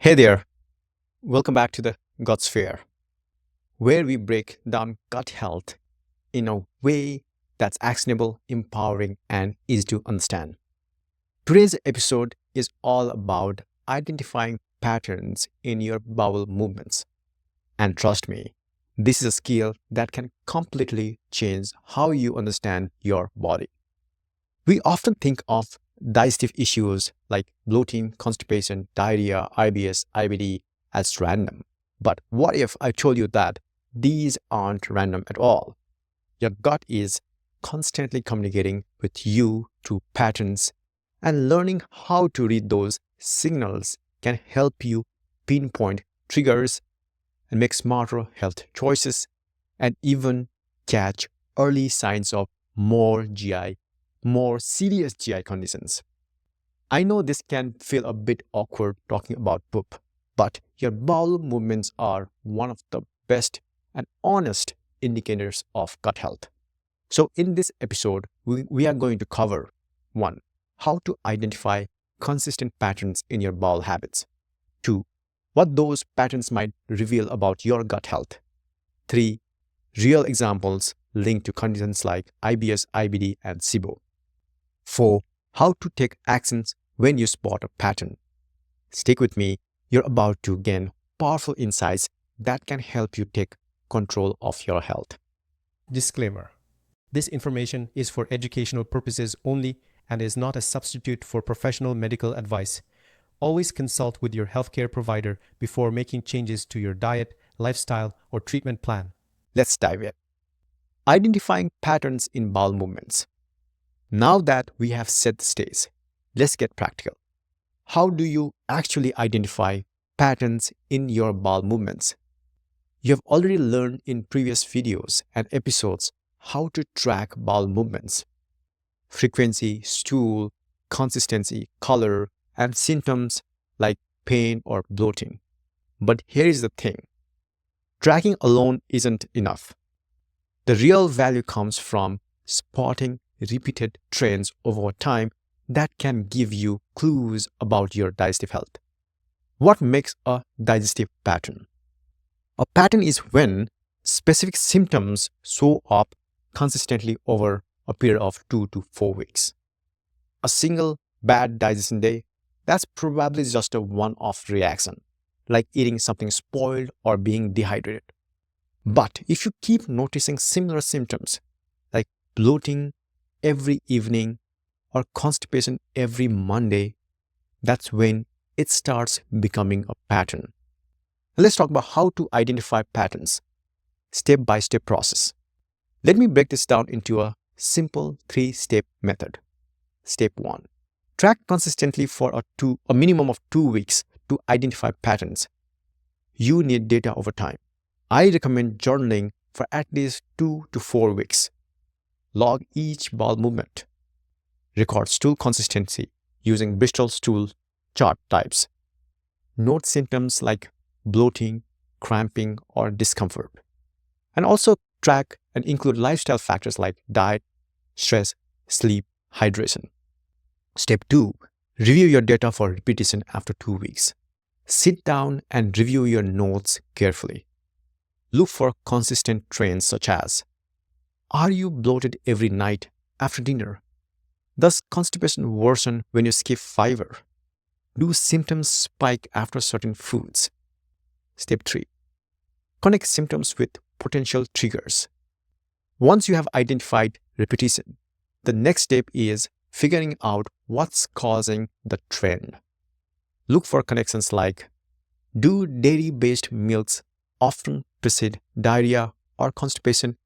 Hey there, welcome back to the Gut Sphere, where we break down gut health in a way that's actionable, empowering, and easy to understand. Today's episode is all about identifying patterns in your bowel movements. And trust me, this is a skill that can completely change how you understand your body. We often think of digestive issues like bloating, constipation, diarrhea, IBS, IBD as random. But what if I told you that these aren't random at all? Your gut is constantly communicating with you through patterns, and learning how to read those signals can help you pinpoint triggers and make smarter health choices and even catch early signs of more serious GI conditions. I know this can feel a bit awkward talking about poop, but your bowel movements are one of the best and honest indicators of gut health. So, in this episode, we are going to cover 1. How to identify consistent patterns in your bowel habits. 2. What those patterns might reveal about your gut health. 3. Real examples linked to conditions like IBS, IBD, and SIBO. 4. How to take actions when you spot a pattern. Stick with me, you're about to gain powerful insights that can help you take control of your health. Disclaimer. This information is for educational purposes only and is not a substitute for professional medical advice. Always consult with your healthcare provider before making changes to your diet, lifestyle, or treatment plan. Let's dive in. Identifying patterns in bowel movements. Now that we have set the stage, let's get practical. How do you actually identify patterns in your bowel movements? You have already learned in previous videos and episodes how to track bowel movements, frequency, stool, consistency, color, and symptoms like pain or bloating. But here is the thing. Tracking alone isn't enough. The real value comes from spotting repeated trends over time that can give you clues about your digestive health. What makes a digestive pattern? A pattern is when specific symptoms show up consistently over a period of 2 to 4 weeks. A single bad digestion day, that's probably just a one-off reaction, like eating something spoiled or being dehydrated. But if you keep noticing similar symptoms, like bloating every evening or constipation every Monday, that's when it starts becoming a pattern. Let's talk about how to identify patterns, step-by-step process. Let me break this down into a simple 3-step method. Step 1. Track consistently for a minimum of 2 weeks to identify patterns. You need data over time. I recommend journaling for at least 2 to 4 weeks. Log each bowel movement. Record stool consistency using Bristol stool chart types. Note symptoms like bloating, cramping, or discomfort. And also track and include lifestyle factors like diet, stress, sleep, hydration. Step 2. Review your data for repetition after 2 weeks. Sit down and review your notes carefully. Look for consistent trends such as: are you bloated every night after dinner? Does constipation worsen when you skip fiber? Do symptoms spike after certain foods? Step 3. Connect symptoms with potential triggers. Once you have identified repetition, the next step is figuring out what's causing the trend. Look for connections like: do dairy-based milks often precede diarrhea or constipation?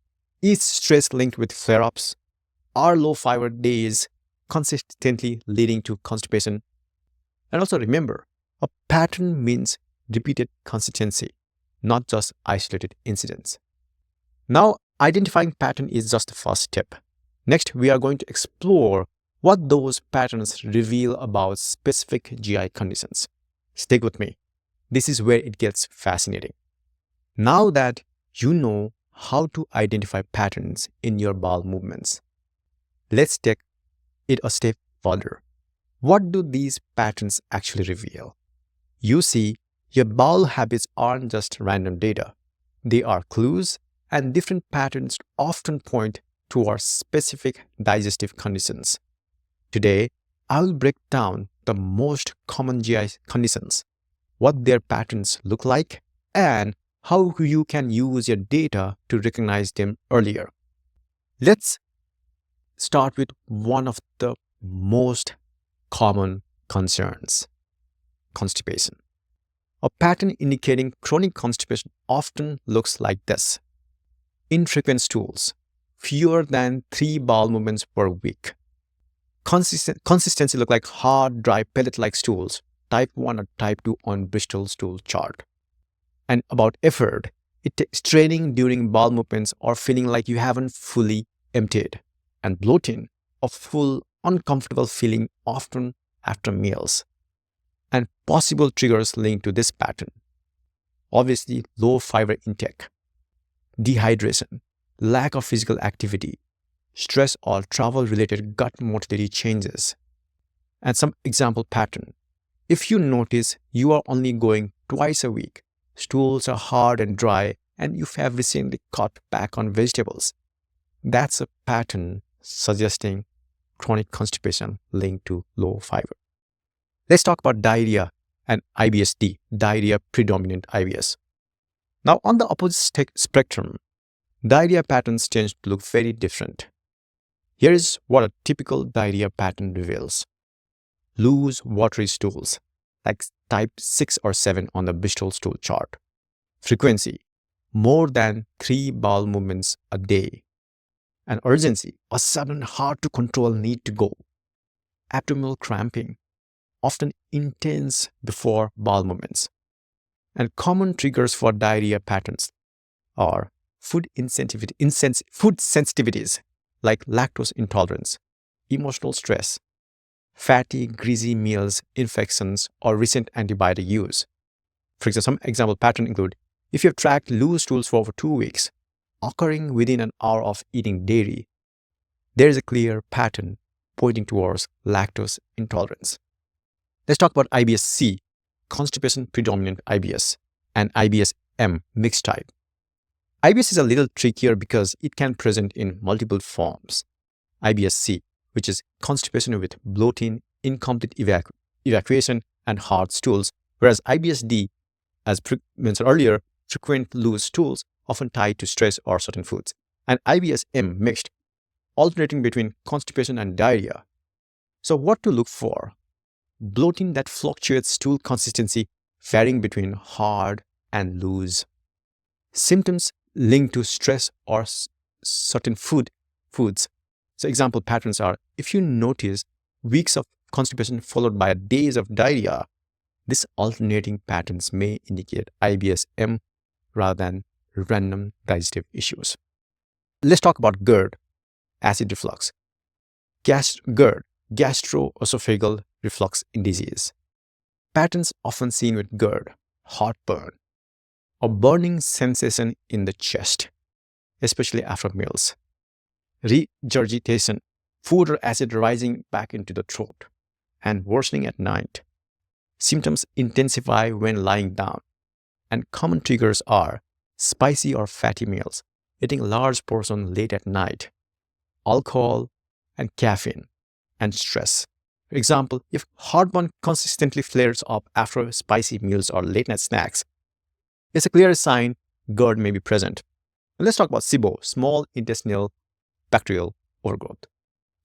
Is stress linked with flare-ups? Are low-fiber days consistently leading to constipation? And also remember, a pattern means repeated consistency, not just isolated incidents. Now, identifying pattern is just the first step. Next, we are going to explore what those patterns reveal about specific GI conditions. Stick with me. This is where it gets fascinating. Now that you know how to identify patterns in your bowel movements, let's take it a step further. What do these patterns actually reveal? You see, Your bowel habits aren't just random data. They are clues, and different patterns often point towards specific digestive conditions. Today, I will break down the most common GI conditions, what their patterns look like, and how you can use your data to recognize them earlier. Let's start with one of the most common concerns: constipation. A pattern indicating chronic constipation often looks like this: infrequent stools, fewer than 3 bowel movements per week. Consistency look like hard, dry, pellet-like stools, type 1 or type 2 on Bristol stool chart. And about effort, it takes training during bowel movements or feeling like you haven't fully emptied. And bloating, a full, uncomfortable feeling often after meals. And possible triggers linked to this pattern: obviously, low fiber intake, dehydration, lack of physical activity, stress or travel-related gut motility changes. And some example pattern: if you notice you are only going twice a week, stools are hard and dry, and you have recently cut back on vegetables, that's a pattern suggesting chronic constipation linked to low fiber. Let's talk about diarrhea and IBS-D, diarrhea predominant IBS. Now, on the opposite spectrum, diarrhea patterns tend to look very different. Here is what a typical diarrhea pattern reveals: loose, watery stools, like type 6 or 7 on the Bristol stool chart. Frequency: more than 3 bowel movements a day. And urgency: a sudden, hard to control need to go. Abdominal cramping, often intense before bowel movements. And common triggers for diarrhea patterns are food sensitivities like lactose intolerance, emotional stress, fatty, greasy meals, infections, or recent antibiotic use. For example, some example patterns include: if you have tracked loose stools for over 2 weeks, occurring within an hour of eating dairy, there is a clear pattern pointing towards lactose intolerance. Let's talk about IBS-C, constipation predominant IBS, and IBS-M, mixed type. IBS is a little trickier because it can present in multiple forms. IBS-C, which is constipation with bloating, incomplete evacuation, and hard stools, whereas IBS-D, as mentioned earlier, frequent loose stools often tied to stress or certain foods. And IBS-M, mixed, alternating between constipation and diarrhea. So what to look for? Bloating that fluctuates stool consistency, varying between hard and loose. Symptoms linked to stress or certain foods. So example patterns are: if you notice weeks of constipation followed by days of diarrhea, these alternating patterns may indicate IBS-M rather than random digestive issues. Let's talk about GERD, acid reflux. GERD, gastroesophageal reflux disease. Patterns often seen with GERD: heartburn, a burning sensation in the chest, especially after meals, regurgitation, food or acid rising back into the throat, and worsening at night. Symptoms intensify when lying down, and common triggers are spicy or fatty meals, eating large portions late at night, alcohol and caffeine, and stress. For example, if heartburn consistently flares up after spicy meals or late night snacks, it's a clear sign GERD may be present. Let's talk about SIBO, small intestinal bacterial overgrowth.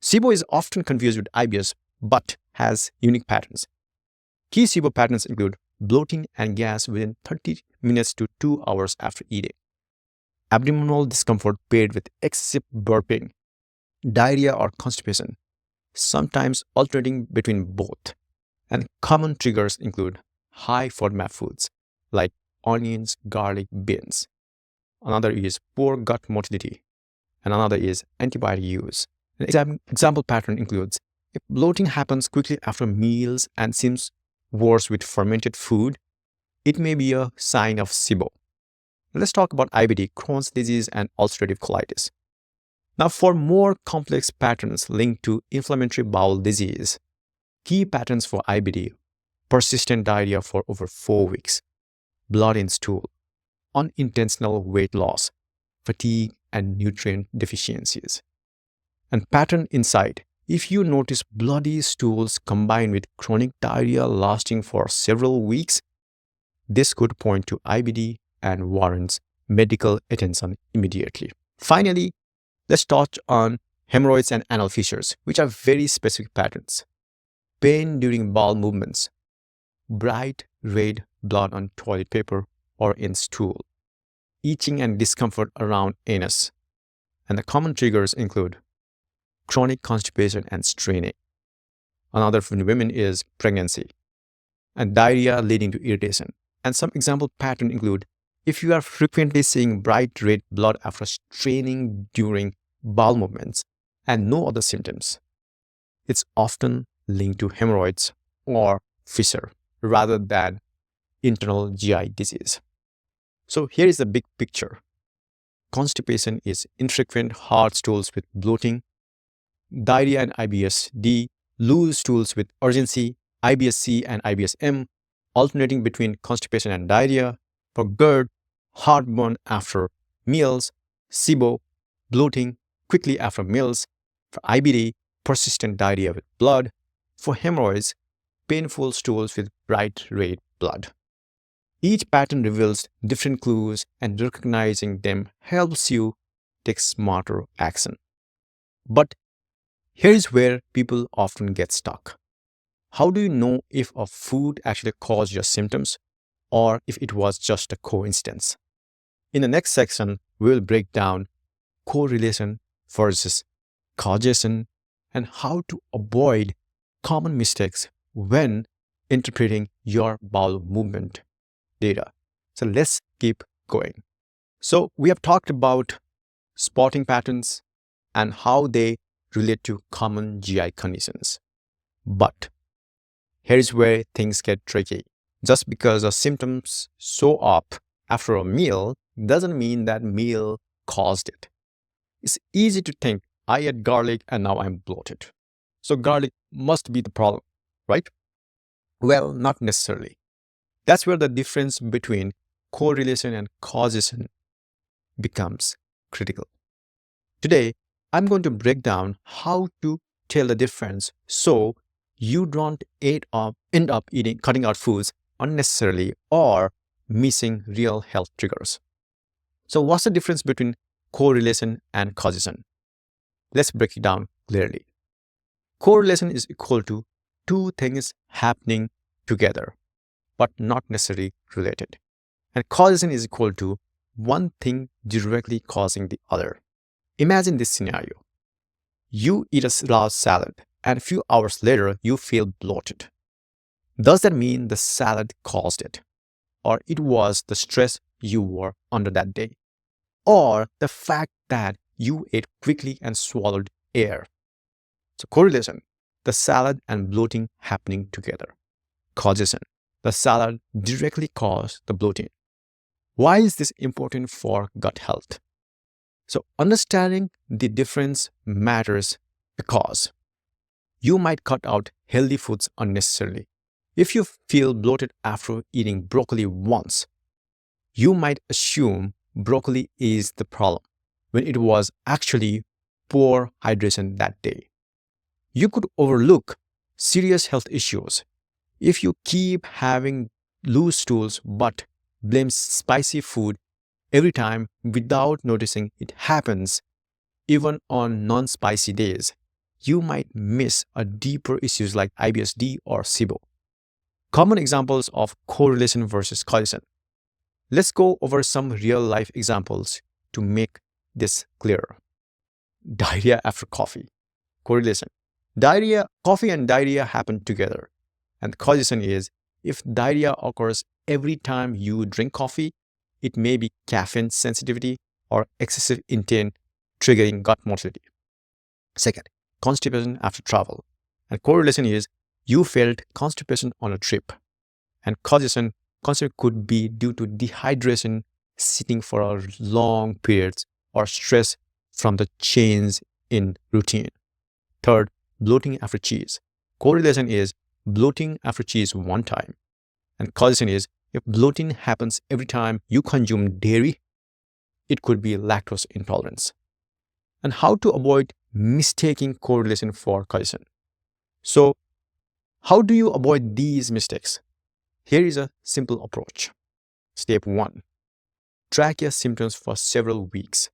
SIBO is often confused with IBS but has unique patterns. Key SIBO patterns include bloating and gas within 30 minutes to 2 hours after eating, abdominal discomfort paired with excessive burping, diarrhea or constipation, sometimes alternating between both. And common triggers include high FODMAP foods like onions, garlic, beans. Another is poor gut motility, and another is antibiotic use. An example pattern includes: if bloating happens quickly after meals and seems worse with fermented food, it may be a sign of SIBO. Let's talk about IBD, Crohn's disease, and ulcerative colitis. Now, for more complex patterns linked to inflammatory bowel disease, key patterns for IBD: persistent diarrhea for over 4 weeks, blood in stool, unintentional weight loss, fatigue, and nutrient deficiencies. And pattern insight. If you notice bloody stools combined with chronic diarrhea lasting for several weeks, this could point to IBD and warrants medical attention immediately. Finally, let's touch on hemorrhoids and anal fissures, which are very specific patterns. Pain during bowel movements, bright red blood on toilet paper or in stool, itching and discomfort around anus. And the common triggers include chronic constipation and straining. Another for women is pregnancy and diarrhea leading to irritation. And some example patterns include if you are frequently seeing bright red blood after straining during bowel movements and no other symptoms, it's often linked to hemorrhoids or fissure rather than internal GI disease. So here is the big picture. Constipation is infrequent hard stools with bloating, diarrhea and IBS-D, loose stools with urgency, IBS-C and IBS-M, alternating between constipation and diarrhea. For GERD, heartburn after meals, SIBO, bloating quickly after meals. For IBD, persistent diarrhea with blood. For hemorrhoids, painful stools with bright red blood. Each pattern reveals different clues, and recognizing them helps you take smarter action. But here's where people often get stuck. How do you know if a food actually caused your symptoms or if it was just a coincidence? In the next section, we will break down correlation versus causation and how to avoid common mistakes when interpreting your bowel movement data. So let's keep going. So we have talked about spotting patterns and how they relate to common GI conditions. But here's where things get tricky. Just because the symptoms show up after a meal doesn't mean that meal caused it. It's easy to think, I ate garlic and now I'm bloated, so garlic must be the problem, right? Well, not necessarily. That's where the difference between correlation and causation becomes critical. Today, I'm going to break down how to tell the difference so you don't end up cutting out foods unnecessarily or missing real health triggers. So what's the difference between correlation and causation? Let's break it down clearly. Correlation is equal to two things happening together, but not necessarily related. And causation is equal to one thing directly causing the other. Imagine this scenario. You eat a large salad and a few hours later you feel bloated. Does that mean the salad caused it? Or it was the stress you were under that day? Or the fact that you ate quickly and swallowed air? So correlation, the salad and bloating happening together. Causation, the salad directly caused the bloating. Why is this important for gut health? So understanding the difference matters because you might cut out healthy foods unnecessarily. If you feel bloated after eating broccoli once, you might assume broccoli is the problem when it was actually poor hydration that day. You could overlook serious health issues if you keep having loose stools but blame spicy food every time without noticing it happens. Even on non-spicy days, you might miss a deeper issues like IBS-D or SIBO. Common examples of correlation versus causation. Let's go over some real-life examples to make this clearer. Diarrhea after coffee. Correlation. Coffee and diarrhea happen together. And causation is if diarrhea occurs every time you drink coffee, it may be caffeine sensitivity or excessive intake triggering gut motility. Second, constipation after travel. And correlation is you felt constipation on a trip. And causation could be due to dehydration, sitting for long periods, or stress from the change in routine. Third, bloating after cheese. Correlation is bloating after cheese one time. And causation is If bloating happens every time you consume dairy, it could be lactose intolerance. And how to avoid mistaking correlation for causation. So, how do you avoid these mistakes? Here is a simple approach. Step 1. Track your symptoms for several weeks.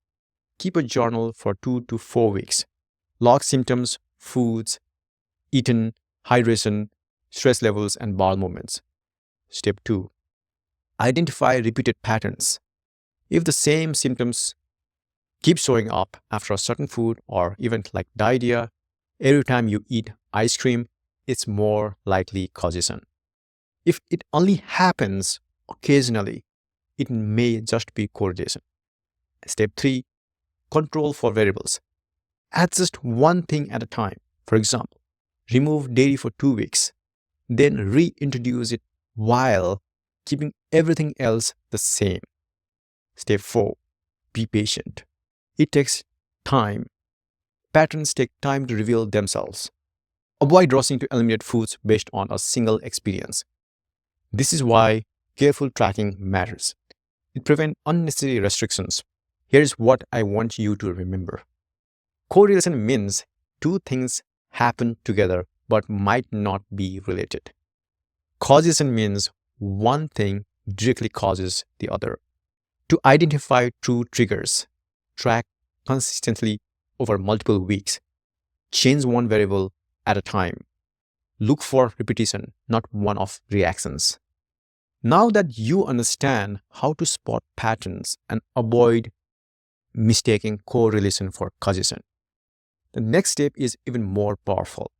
Keep a journal for 2 to 4 weeks. Log symptoms, foods, eaten, hydration, stress levels, and bowel movements. Step 2. Identify repeated patterns. If the same symptoms keep showing up after a certain food or event like diarrhea, every time you eat ice cream, it's more likely causation. If it only happens occasionally, it may just be correlation. Step 3. Control for variables. Adjust one thing at a time. For example, remove dairy for 2 weeks, then reintroduce it while keeping everything else the same. Step 4. Be patient. It takes time. Patterns take time to reveal themselves. Avoid rushing to eliminate foods based on a single experience. This is why careful tracking matters. It prevents unnecessary restrictions. Here's what I want you to remember. Correlation means two things happen together but might not be related. Causation means one thing directly causes the other. To identify true triggers, track consistently over multiple weeks. Change one variable at a time. Look for repetition, not one-off reactions. Now that you understand how to spot patterns and avoid mistaking correlation for causation, the next step is even more powerful.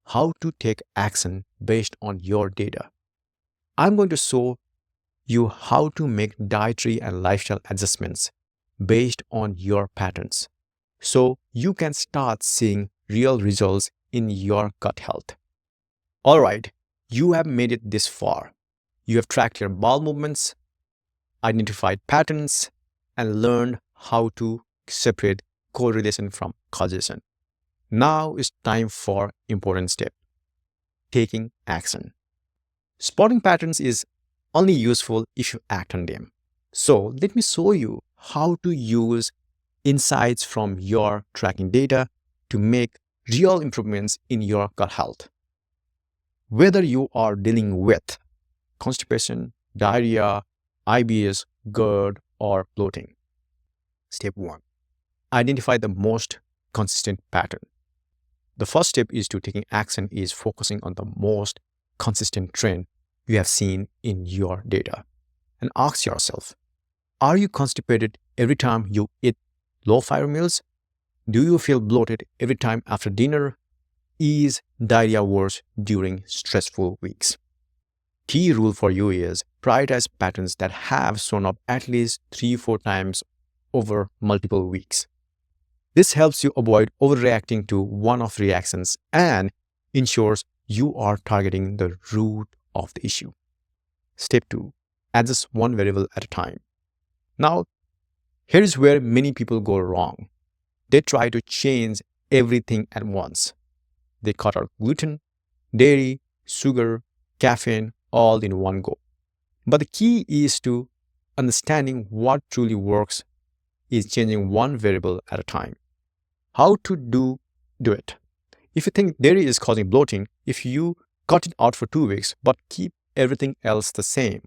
How to take action based on your data. I'm going to show you how to make dietary and lifestyle adjustments based on your patterns, so you can start seeing real results in your gut health. Alright, you have made it this far. You have tracked your bowel movements, identified patterns, and learned how to separate correlation from causation. Now is time for important step, taking action. Spotting patterns is only useful if you act on them. So let me show you how to use insights from your tracking data to make real improvements in your gut health. Whether you are dealing with constipation, diarrhea, IBS, GERD, or bloating. Step 1. Identify the most consistent pattern. The first step is to taking action is focusing on the most consistent trend you have seen in your data. And ask yourself, are you constipated every time you eat low-fiber meals? Do you feel bloated every time after dinner? Is diarrhea worse during stressful weeks? Key rule for you is prioritize patterns that have shown up at least 3-4 times over multiple weeks. This helps you avoid overreacting to one-off reactions and ensures you are targeting the root of the issue. Step 2. Adjust one variable at a time. Now, here is where many people go wrong. They try to change everything at once. They cut out gluten, dairy, sugar, caffeine, all in one go. But the key is to understanding what truly works is changing one variable at a time. How to do it? If you think dairy is causing bloating, if you cut it out for 2 weeks but keep everything else the same.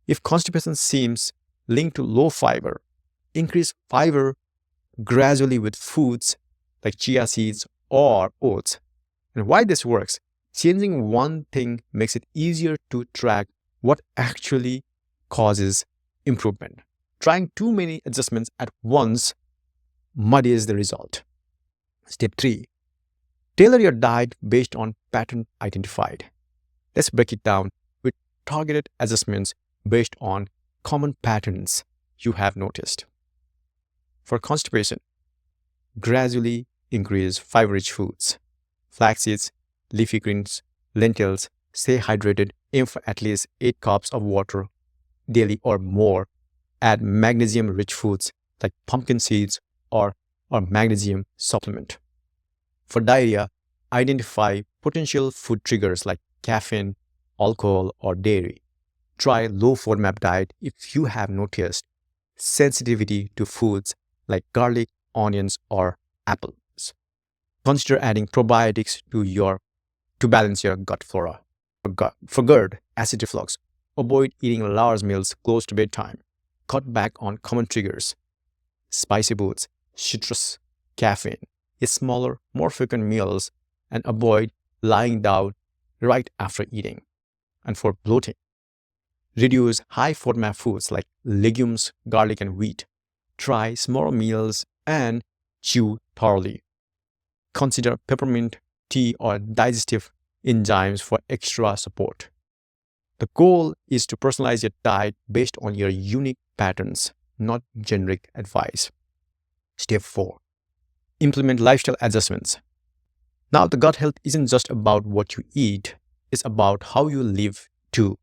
If constipation seems linked to low fiber, increase fiber gradually with foods like chia seeds or oats. And why this works? Changing one thing makes it easier to track what actually causes improvement. Trying too many adjustments at once muddies the result. Step 3. Tailor your diet based on pattern identified. Let's break it down with targeted adjustments based on common patterns you have noticed. For constipation, gradually increase fiber-rich foods, flax seeds, leafy greens, lentils. Stay hydrated. Aim for at least 8 cups of water daily or more. Add magnesium-rich foods like pumpkin seeds or magnesium supplement. For diarrhea, identify potential food triggers like caffeine, alcohol, or dairy. Try low FODMAP diet if you have noticed sensitivity to foods like garlic, onions, or apples. Consider adding probiotics to balance your gut flora. For GERD, acid reflux, avoid eating large meals close to bedtime. Cut back on common triggers, spicy foods, citrus, caffeine. Eat smaller, more frequent meals and avoid lying down right after eating. And for bloating, reduce high FODMAP foods like legumes, garlic, and wheat. Try small meals and chew thoroughly. Consider peppermint tea or digestive enzymes for extra support. The goal is to personalize your diet based on your unique patterns, not generic advice. Step 4. Implement lifestyle adjustments. Now, the gut health isn't just about what you eat, it's about how you live too.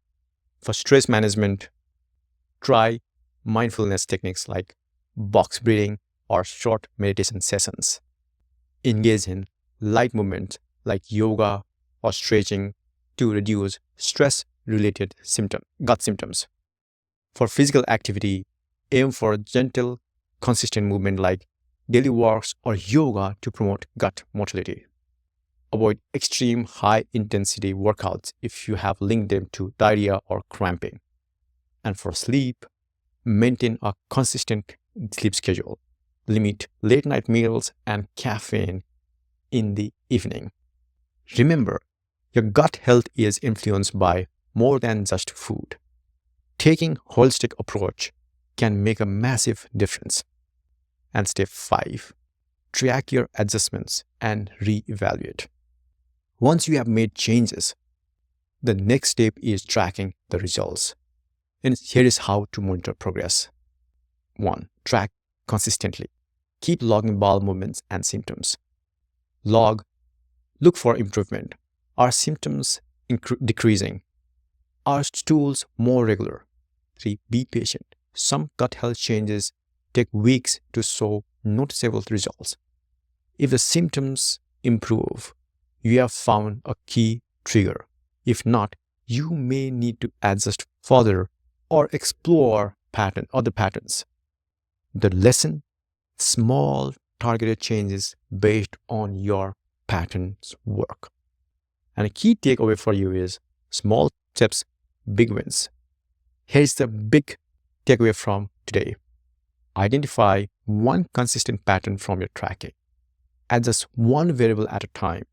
For stress management, try mindfulness techniques like box breathing or short meditation sessions. Engage in light movement like yoga or stretching to reduce stress-related gut symptoms. For physical activity, aim for gentle, consistent movement like daily walks or yoga to promote gut motility. Avoid extreme high-intensity workouts if you have linked them to diarrhea or cramping. And for sleep, maintain a consistent sleep schedule. Limit late-night meals and caffeine in the evening. Remember, your gut health is influenced by more than just food. Taking a holistic approach can make a massive difference. And step 5, track your adjustments and reevaluate. Once you have made changes, the next step is tracking the results. And here is how to monitor progress. 1. Track consistently. Keep logging bowel movements and symptoms. Look for improvement. Are symptoms decreasing? Are stools more regular? 3. Be patient. Some gut health changes take weeks to show noticeable results. If the symptoms improve, you have found a key trigger. If not, you may need to adjust further or explore other patterns. The lesson: small targeted changes based on your patterns work. And a key takeaway for you is small steps, big wins. Here's the big takeaway from today. Identify one consistent pattern from your tracking. Adjust one variable at a time.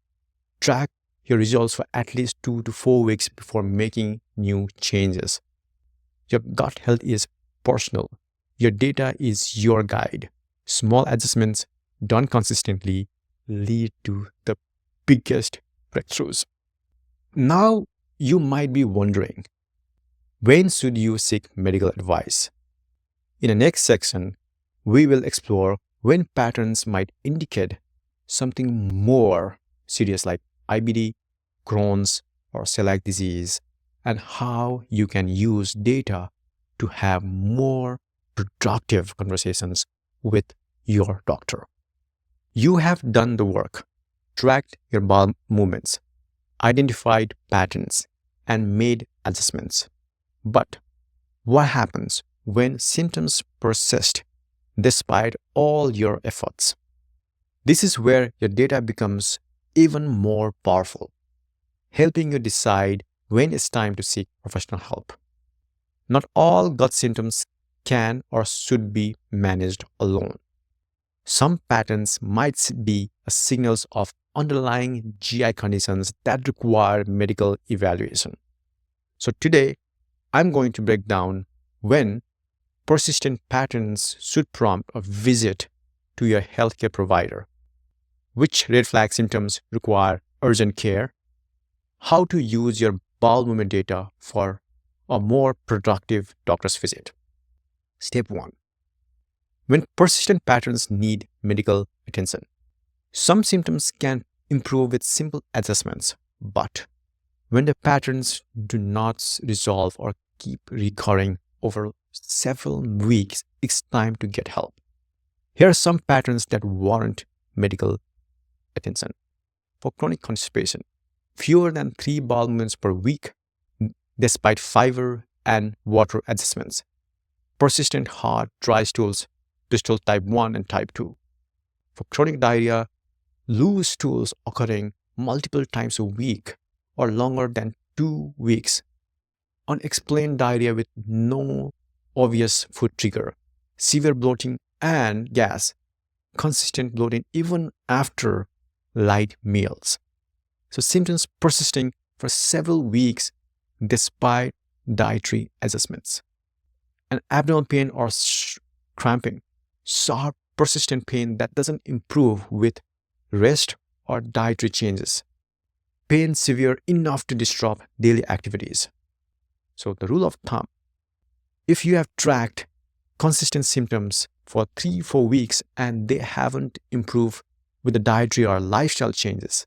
Track your results for at least 2 to 4 weeks before making new changes. Your gut health is personal. Your data is your guide. Small adjustments done consistently lead to the biggest breakthroughs. Now, you might be wondering, when should you seek medical advice? In the next section, we will explore when patterns might indicate something more serious like IBD, Crohn's, or celiac disease, and how you can use data to have more productive conversations with your doctor. You have done the work, tracked your bowel movements, identified patterns, and made adjustments. But what happens when symptoms persist despite all your efforts? This is where your data becomes even more powerful, helping you decide when it's time to seek professional help. Not all gut symptoms can or should be managed alone. Some patterns might be signals of underlying GI conditions that require medical evaluation. So today, I'm going to break down when persistent patterns should prompt a visit to your healthcare provider, which red flag symptoms require urgent care, how to use your bowel movement data for a more productive doctor's visit. Step 1. When persistent patterns need medical attention. Some symptoms can improve with simple adjustments, but when the patterns do not resolve or keep recurring over several weeks, it's time to get help. Here are some patterns that warrant medical attention. For chronic constipation, fewer than 3 bowel movements per week, despite fiber, and water adjustments. Persistent hard, dry stools to stool type 1 and type 2. For chronic diarrhea, loose stools occurring multiple times a week or longer than 2 weeks. Unexplained diarrhea with no obvious food trigger. Severe bloating and gas. Consistent bloating even after light meals. So symptoms persisting for several weeks despite dietary adjustments. And abdominal pain or cramping. Sharp, persistent pain that doesn't improve with rest or dietary changes. Pain severe enough to disrupt daily activities. So the rule of thumb, if you have tracked consistent symptoms for 3-4 weeks and they haven't improved with the dietary or lifestyle changes,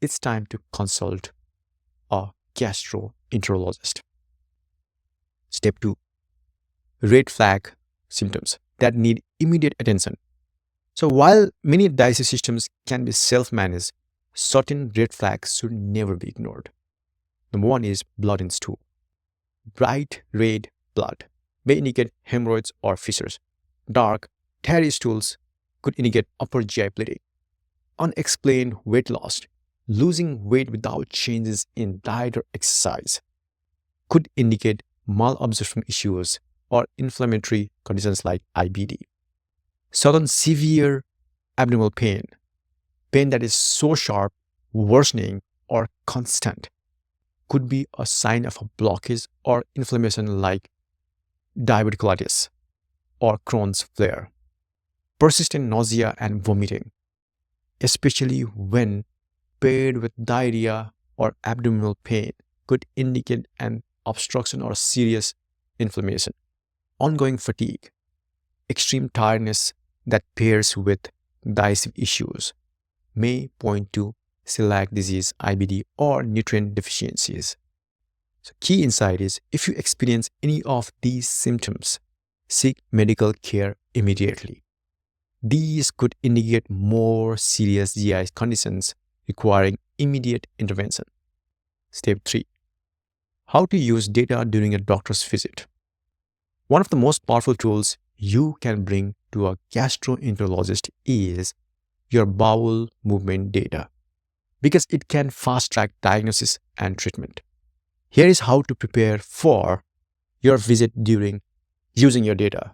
it's time to consult a gastroenterologist. Step 2. Red flag symptoms that need immediate attention. So while many digestive systems can be self-managed, certain red flags should never be ignored. Number 1 is blood in stool. Bright red blood may indicate hemorrhoids or fissures. Dark, tarry stools could indicate upper GI bleeding. Unexplained weight loss, losing weight without changes in diet or exercise, could indicate malabsorption issues or inflammatory conditions like IBD. Sudden severe abdominal pain that is so sharp, worsening, or constant, could be a sign of a blockage or inflammation like diverticulitis or Crohn's flare. Persistent nausea and vomiting, especially when paired with diarrhea or abdominal pain, could indicate an obstruction or serious inflammation. Ongoing fatigue, extreme tiredness that pairs with digestive issues may point to celiac disease, IBD, or nutrient deficiencies. So key insight is, if you experience any of these symptoms, seek medical care immediately. These could indicate more serious GI conditions requiring immediate intervention. Step 3. How to use data during a doctor's visit. One of the most powerful tools you can bring to a gastroenterologist is your bowel movement data, because it can fast-track diagnosis and treatment. Here is how to prepare for your visit during using your data.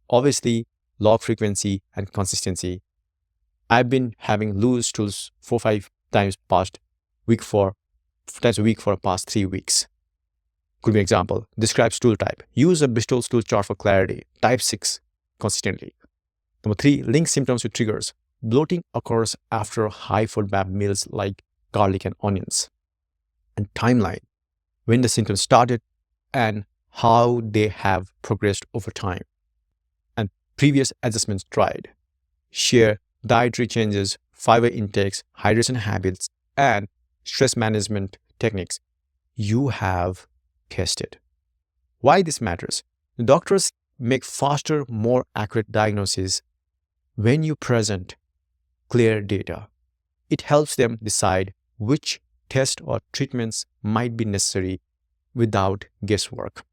Obviously, log frequency and consistency. I've been having loose stools 4-5 times a week for past 3 weeks. Could be example. Describe stool type. Use a Bristol stool chart for clarity. Type 6 consistently. Number 3, link symptoms with triggers. Bloating occurs after high FODMAP meals like garlic and onions. And timeline, when the symptoms started and how they have progressed over time. And previous adjustments tried. Share dietary changes, fiber intakes, hydration habits, and stress management techniques you have tested. Why this matters? The doctors make faster, more accurate diagnoses when you present clear data. It helps them decide which tests or treatments might be necessary without guesswork.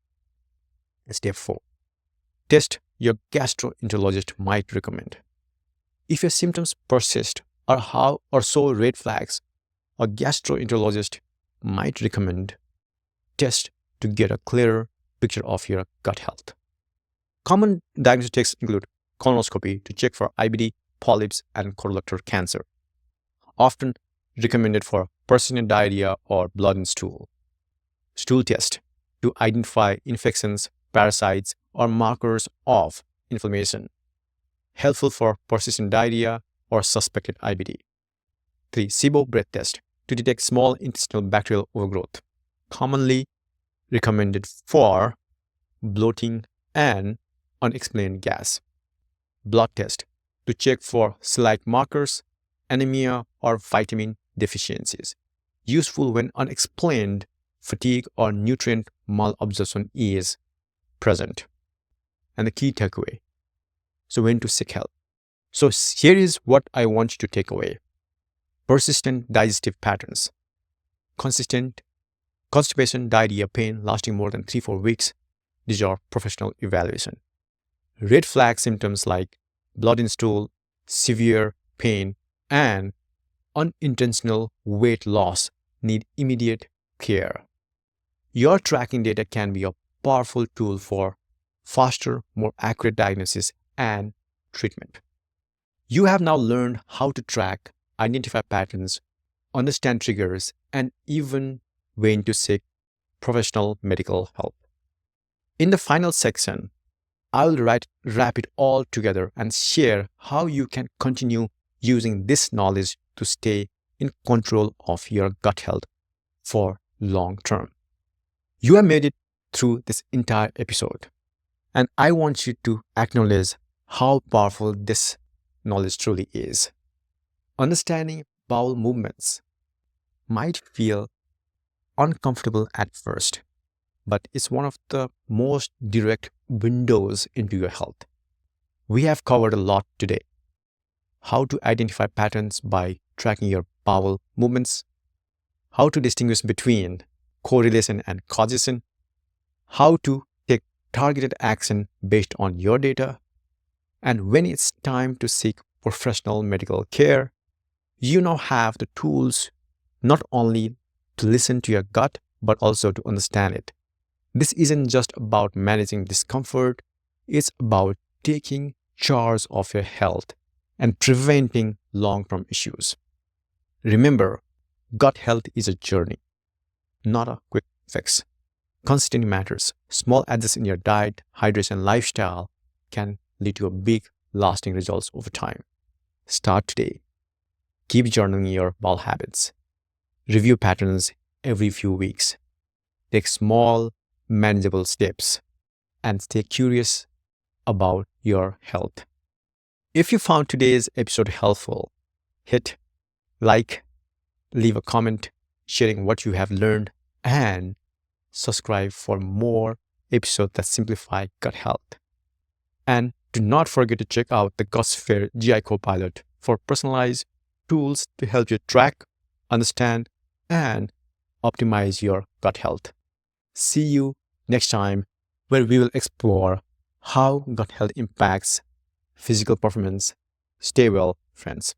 Step 4. Test your gastroenterologist might recommend. If your symptoms persist or show red flags, a gastroenterologist might recommend tests to get a clearer picture of your gut health. Common diagnostic tests include colonoscopy to check for IBD, polyps, and colorectal cancer, often recommended for persistent diarrhea or blood in stool. Stool test to identify infections, parasites, or markers of inflammation, helpful for persistent diarrhea or suspected IBD. 3. SIBO breath test to detect small intestinal bacterial overgrowth, commonly recommended for bloating and unexplained gas. Blood test to check for celiac markers, anemia, or vitamin deficiencies, useful when unexplained fatigue or nutrient malabsorption is present. And the key takeaway. So when to seek help. So here is what I want you to take away. Persistent digestive patterns, consistent constipation, diarrhea, pain lasting more than 3-4 weeks. These are professional evaluation. Red flag symptoms like blood in stool, severe pain, and unintentional weight loss need immediate care. Your tracking data can be a powerful tool for faster, more accurate diagnosis and treatment. You have now learned how to track, identify patterns, understand triggers, and even when to seek professional medical help. In the final section, I will wrap it all together and share how you can continue using this knowledge to stay in control of your gut health for long term. You have made it through this entire episode, and I want you to acknowledge how powerful this knowledge truly is. Understanding bowel movements might feel uncomfortable at first, but it's one of the most direct windows into your health. We have covered a lot today. How to identify patterns by tracking your bowel movements, how to distinguish between correlation and causation, how to take targeted action based on your data, and when it's time to seek professional medical care. You now have the tools not only to listen to your gut, but also to understand it. This isn't just about managing discomfort, it's about taking charge of your health and preventing long-term issues. Remember, gut health is a journey, not a quick fix. Consistency matters. Small adjustments in your diet, hydration, lifestyle can lead to a big, lasting results over time. Start today. Keep journaling your bowel habits. Review patterns every few weeks. Take small, manageable steps and stay curious about your health. If you found today's episode helpful, hit like, leave a comment sharing what you have learned, and subscribe for more episodes that simplify gut health. And do not forget to check out the GutSphere GI Copilot for personalized tools to help you track, understand, and optimize your gut health. See you next time, where we will explore how gut health impacts physical performance. Stay well, friends.